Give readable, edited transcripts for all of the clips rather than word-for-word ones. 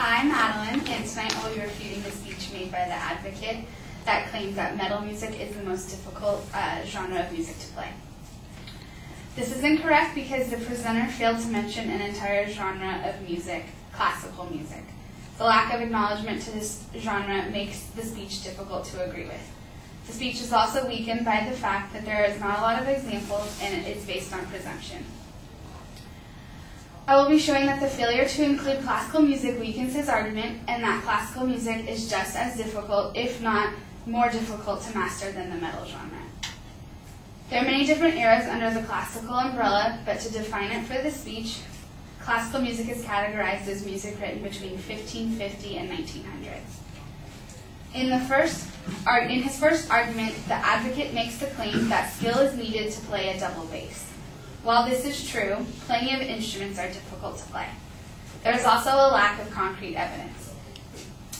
Hi, I'm Madalyn, and tonight I'll be refuting the speech made by the advocate that claims that metal music is the most difficult genre of music to play. This is incorrect because the presenter failed to mention an entire genre of music, classical music. The lack of acknowledgement to this genre makes the speech difficult to agree with. The speech is also weakened by the fact that there is not a lot of examples and it's based on presumption. I will be showing that the failure to include classical music weakens his argument and that classical music is just as difficult, if not more difficult, to master than the metal genre. There are many different eras under the classical umbrella, but to define it for the speech, classical music is categorized as music written between 1550 and 1900s. In his first argument, the advocate makes the claim that skill is needed to play a double bass. While this is true, plenty of instruments are difficult to play. There is also a lack of concrete evidence.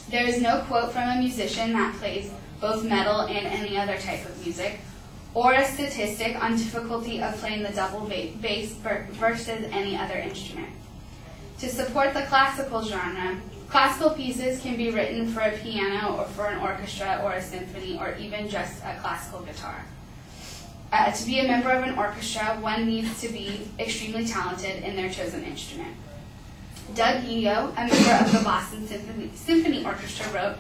There is no quote from a musician that plays both metal and any other type of music, or a statistic on difficulty of playing the double bass versus any other instrument. To support the classical genre, classical pieces can be written for a piano or for an orchestra or a symphony or even just a classical guitar. To be a member of an orchestra, one needs to be extremely talented in their chosen instrument. Doug Ego, a member of the Boston Symphony Orchestra, wrote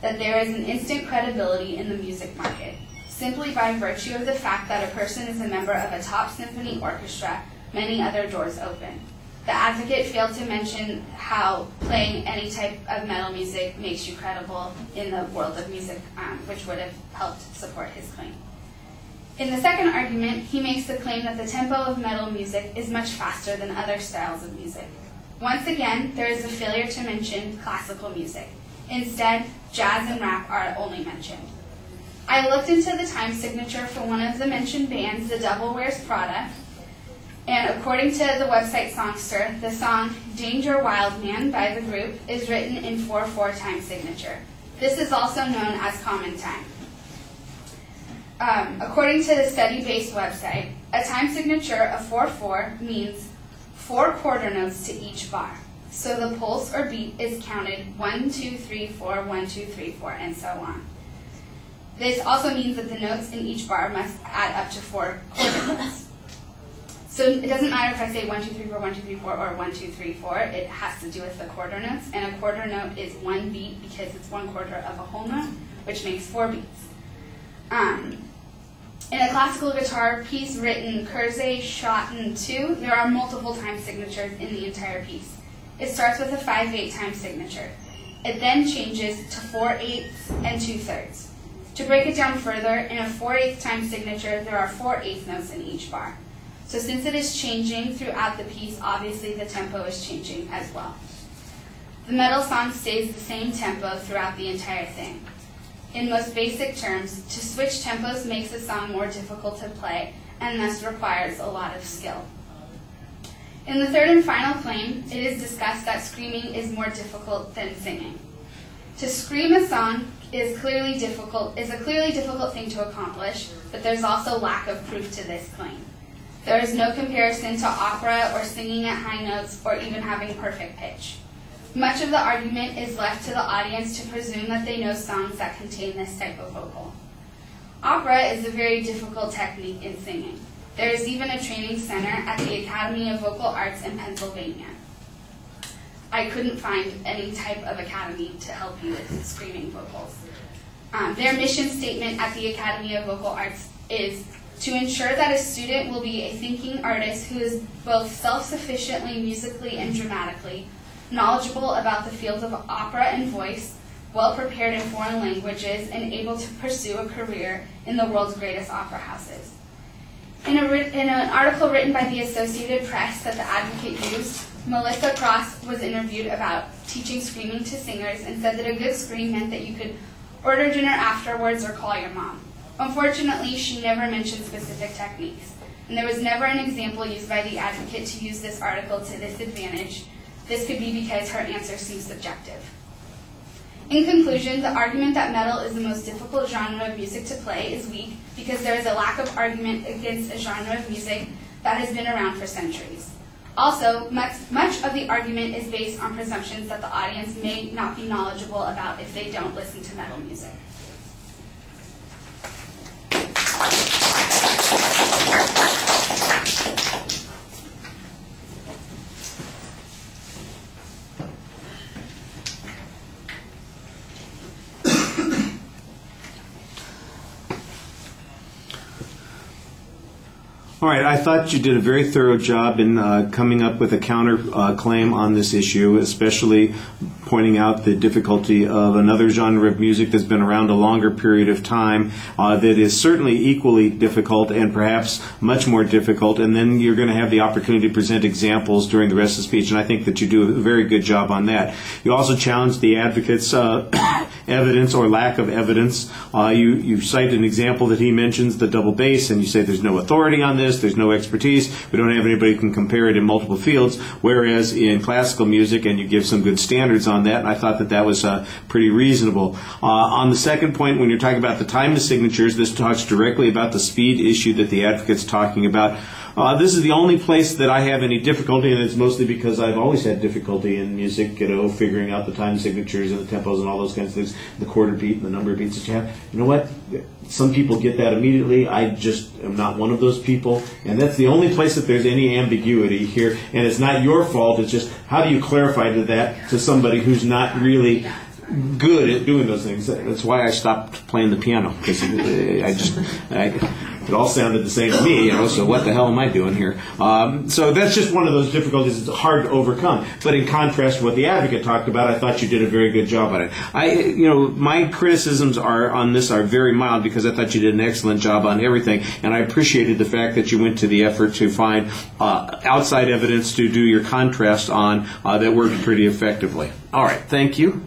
that there is an instant credibility in the music market, simply by virtue of the fact that a person is a member of a top symphony orchestra, many other doors open. The advocate failed to mention how playing any type of metal music makes you credible in the world of music, which would have helped support his claim. In the second argument, he makes the claim that the tempo of metal music is much faster than other styles of music. Once again, there is a failure to mention classical music. Instead, jazz and rap are only mentioned. I looked into the time signature for one of the mentioned bands, The Devil Wears Prada, and according to the website Songster, the song Danger Wild Man by the group is written in 4/4 time signature. This is also known as common time. According to the study-based website, a time signature of 4/4 means 4 quarter notes to each bar. So the pulse or beat is counted 1, 2, 3, 4, 1, 2, 3, 4, and so on. This also means that the notes in each bar must add up to 4 quarter notes. So it doesn't matter if I say 1, 2, 3, 4, 1, 2, 3, 4, or 1, 2, 3, 4. It has to do with the quarter notes, and a quarter note is 1 beat because it's 1/4 of a whole note, which makes 4 beats. In a classical guitar piece written Curzé Schotten 2, there are multiple time signatures in the entire piece. It starts with a 5/8 time signature. It then changes to 4/8 and 2/3. To break it down further, in a 4/8 time signature, there are 4/8 notes in each bar. So since it is changing throughout the piece, obviously the tempo is changing as well. The metal song stays the same tempo throughout the entire thing. In most basic terms, to switch tempos makes a song more difficult to play and thus requires a lot of skill. In the third and final claim, it is discussed that screaming is more difficult than singing. To scream a song is a clearly difficult thing to accomplish, but there's also lack of proof to this claim. There is no comparison to opera or singing at high notes or even having perfect pitch. Much of the argument is left to the audience to presume that they know songs that contain this type of vocal. Opera is a very difficult technique in singing. There is even a training center at the Academy of Vocal Arts in Pennsylvania. I couldn't find any type of academy to help you with screaming vocals. Their mission statement at the Academy of Vocal Arts is to ensure that a student will be a thinking artist who is both self-sufficiently musically and dramatically, knowledgeable about the fields of opera and voice, well-prepared in foreign languages, and able to pursue a career in the world's greatest opera houses. In an article written by the Associated Press that the advocate used, Melissa Cross was interviewed about teaching screaming to singers and said that a good scream meant that you could order dinner afterwards or call your mom. Unfortunately, she never mentioned specific techniques, and there was never an example used by the advocate to use this article to this advantage. This could be because her answer seems subjective. In conclusion, the argument that metal is the most difficult genre of music to play is weak because there is a lack of argument against a genre of music that has been around for centuries. Also, much of the argument is based on presumptions that the audience may not be knowledgeable about if they don't listen to metal music. All right, I thought you did a very thorough job in coming up with a counter claim on this issue, especially pointing out the difficulty of another genre of music that's been around a longer period of time that is certainly equally difficult and perhaps much more difficult, and then you're going to have the opportunity to present examples during the rest of the speech, and I think that you do a very good job on that. You also challenged the advocate's evidence or lack of evidence. You cite an example that he mentions, the double bass, and you say there's no authority on this, there's no expertise, we don't have anybody who can compare it in multiple fields, whereas in classical music, and you give some good standards on that, and I thought that that was pretty reasonable. On the second point, when you're talking about the time of signatures, this talks directly about the speed issue that the advocate's talking about. This is the only place that I have any difficulty, and it's mostly because I've always had difficulty in music, figuring out the time signatures and the tempos and all those kinds of things, the quarter beat and the number of beats that you have. You know what? Some people get that immediately. I just am not one of those people, and that's the only place that there's any ambiguity here, and it's not your fault. It's just how do you clarify that to somebody who's not really good at doing those things. That's why I stopped playing the piano, because it all sounded the same to me, so what the hell am I doing here? So that's just one of those difficulties that's hard to overcome. But in contrast to what the advocate talked about, I thought you did a very good job on it. My criticisms on this are very mild, because I thought you did an excellent job on everything, and I appreciated the fact that you went to the effort to find outside evidence to do your contrast on that worked pretty effectively. All right, thank you.